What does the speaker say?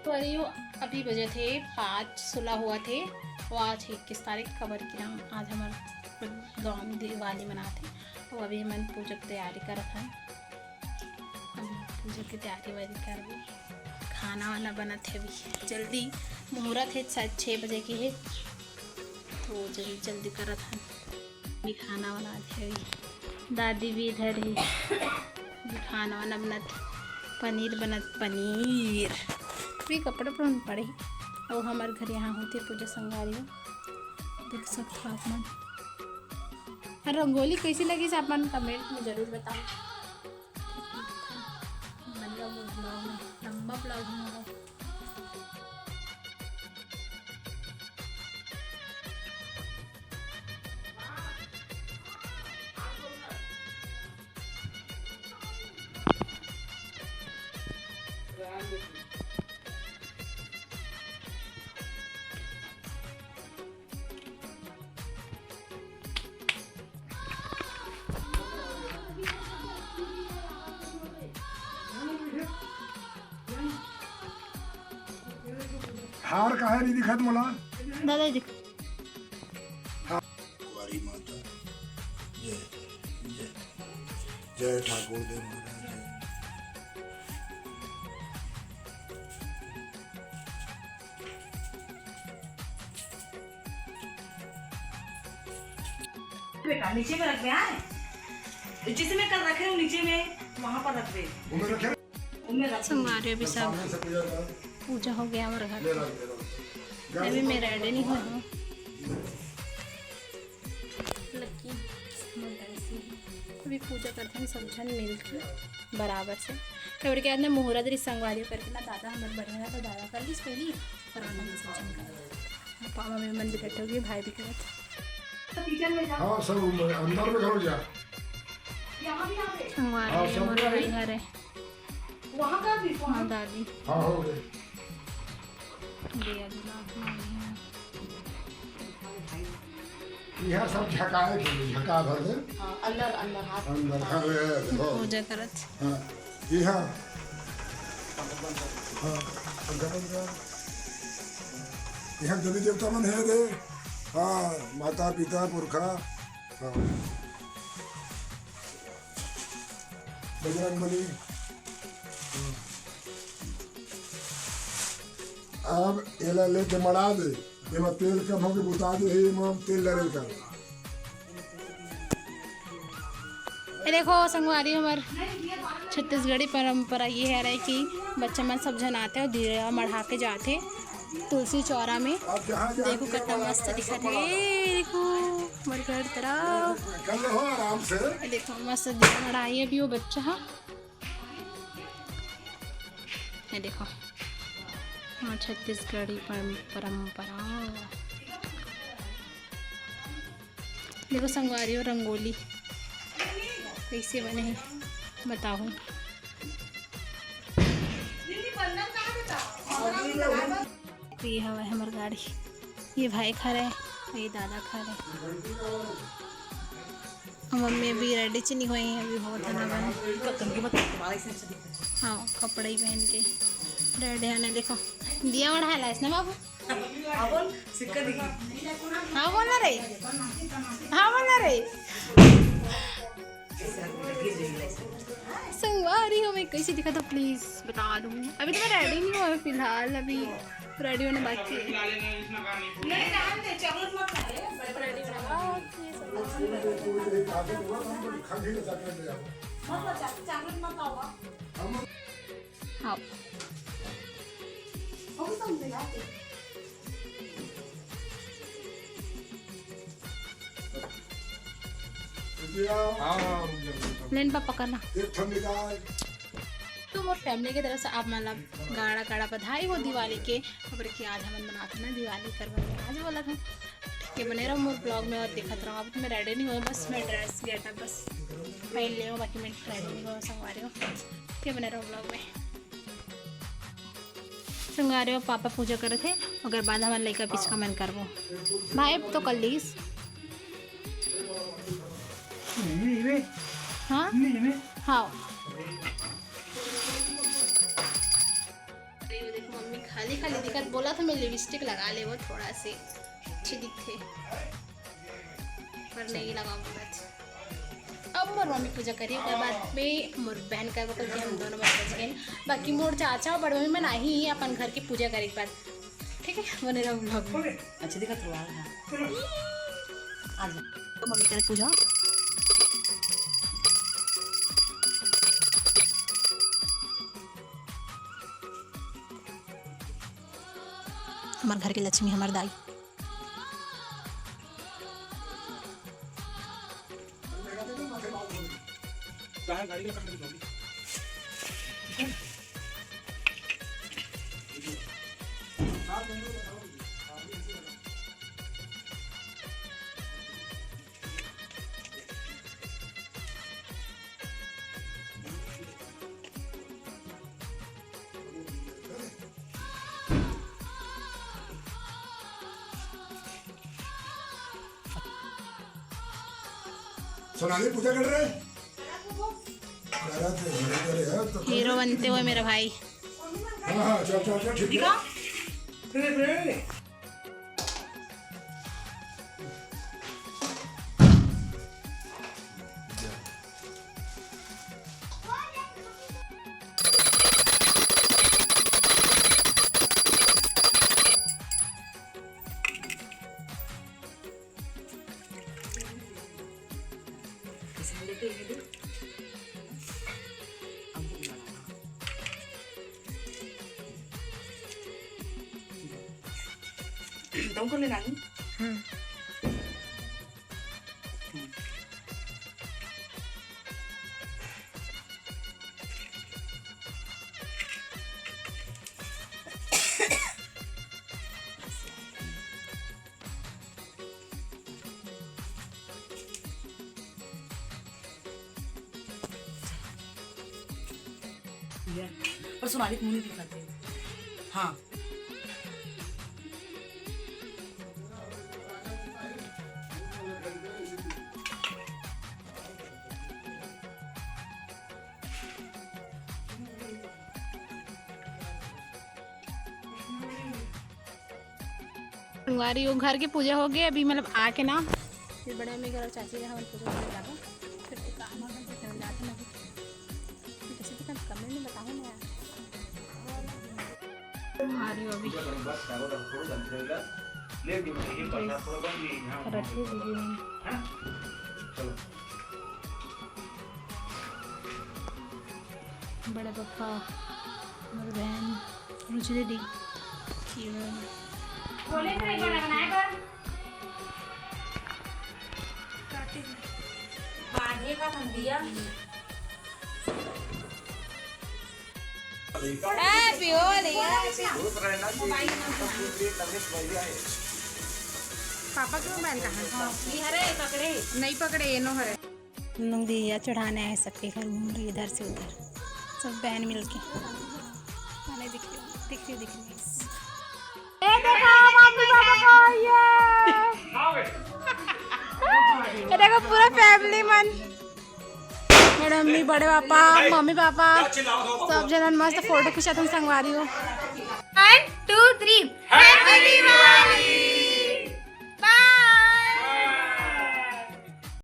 वही अभी बजे थे 5:16 हुआ थे। और आज 21 तारीख खबर की नाम आज हमारे गाँव में दिवाली मनाते। और अभी हम पूजा की तैयारी कर रखा है। पूजा की तैयारी वारी कर भी खाना वाना बना थे। अभी जल्दी मुहूर्त है, शायद 6 बजे की है, तो जल्दी जल्दी कर रहा था। भी खाना बना थे। अभी दादी भी इधर ही खाना वाना बना, पनीर बना, पनीर भी कपड़े पर पड़े। और हमारे घर यहाँ होती पूजा संगारी, देख सकते हो आप मन। रंगोली कैसी लगी आप मन कमेंट में ज़रूर बताओ। लंबा ब्लॉग होगा। हार का है नहीं दिखत मला दादा दिख। हमारी माता जय जय जय ठाकुर देव महाराज बेटा नीचे में रख दे। जिसे मैं कल रखे हूँ नीचे में वहाँ पर रख दे। उनमें रख संगवारी अभी सब पूजा हो गया हमारे घर। अभी मैं रेडी नहीं हुआ हूँ। अभी पूजा करते हैं सब जन मिलकर बराबर से। खबर के बाद मुहूर्त संगवारी करके ना दादा हमारे बढ़िया था, तो दादा कर ली पहली और सब जन कर। पापा में मन भी बैठे होगी, भाई भी करत। हाँ सब अंदर में घर जा संगवारी हमारे भाई घर है। वहाँ का भी हाँ दादी हाँ हो गए यह सब झकाए के झका भर दे अंदर अंदर हाथ अंदर है देखो पूजा करत। हाँ यह हाँ यह देवी देवता मन है दे। हाँ माता पिता पुरखा हाँ बजरंग बली। अब एला लेके मड़ा दे, एमा तेल कम होके बुता दे, एमा तेल लगे का। ये देखो संगवारी हमार छत्तीसगढ़ी परंपरा ये है रही कि बच्चे मन सब जन आते और दिया मढ़ा के जाते तुलसी चौरा में। देखो कितना मस्त दिखा थे। देखो हमारे घर तरफ कर लो आराम से। देखो मस्त दिया मढ़ाई अभी वो बच्चा। हाँ ये देखो हाँ छत्तीसगढ़ी परंपरा। देखो संगवारी और रंगोली कैसे बने हैं बताओ। ये हवा है हमारी गाड़ी। ये भाई खा रहे, ये दादा खा रहे। मम्मी अभी रेडी च नहीं हुई हैं, अभी बहुत है ना। हाँ कपड़े ही पहन के रेडी आने। देखो दिया बढ़ा ला इसने बाबू। हाँ बोल सिक्का दिखी। हाँ बोल रे, हाँ बोल रे। संगवारी हमें कैसे दिखा तो प्लीज बता दूँ। अभी तो मैं रेडी नहीं हुआ फिलहाल, अभी रेडी होने बाकी है। हाँ लेन पापा करना तो मोर फैमिली की तरफ से आप मतलब गाड़ा गाड़ा बधाई हो दिवाली के। खबर कि आज हम बनाते ना दिवाली करवा आज बोला था। ठीक है बने रहो मोर ब्लॉग में और देखते रहो। अब तो मैं रेडी नहीं हुआ, बस मैं ड्रेस गेटअप बस पहन ले हूँ, बाकी मैं रेडी नहीं हुआ संगवारी हो। ठीक है बने रहो ब्लॉग में। संगवारी हो पापा पूजा करे थे, अगर बाद हमारे लड़का पिछका मन करवो भाई तो कर लीस। हाँ हाँ मम्मी खाली खाली दिखत, बोला था मैं लिपस्टिक लगा ले, वो थोड़ा से अच्छे दिखते पर नहीं लगा बस। अब मोर मम्मी पूजा करी, ओकर बाद में मोर बहन का बोल के हम दोनों बच गए। बाकी मोर चाचा और बड़ मम्मी में नहीं अपन घर की पूजा करे के बाद, ठीक है बने रहो ब्लॉग में। अच्छा दिखा तो आज तो मम्मी करे पूजा। हमारे घर की लक्ष्मी हमार दाई। सोनाली पूजा कर रहे हैं? हीरो बनते हुए मेरा भाई। हाँ चल चल चल ठीक है। तुम कर लेना पर सोनाली मुंह नहीं दिखाते। हाँ हमारी वो घर की पूजा हो गई अभी, मतलब आके ना फिर बड़े मम्मी घर चाची का हम पूजा करने जाते, फिर काम करने जाते ना किसी के साथ कमेंट में बताऊँ ना हमारी वो अभी रखी बड़े पप्पा मेरी बहन रुचि दीदी बोले तो एक बार बनाए कर बाजे का बंदिया हैप्पी होली। पापा क्यों बैन कहाँ हरे पकड़े नहीं पकड़े ये नो हरे। हम लोग दिया चढ़ाने आए सबके घर, घूम रही इधर से उधर सब बहन मिलके। मैंने दिख रही ये देखो पूरा फैमिली मन, मेरे मम्मी बड़े पापा मम्मी पापा सब जन मस्त फोटो खिंचाते संगवारी हो। 1 2 3 हैप्पी दिवाली।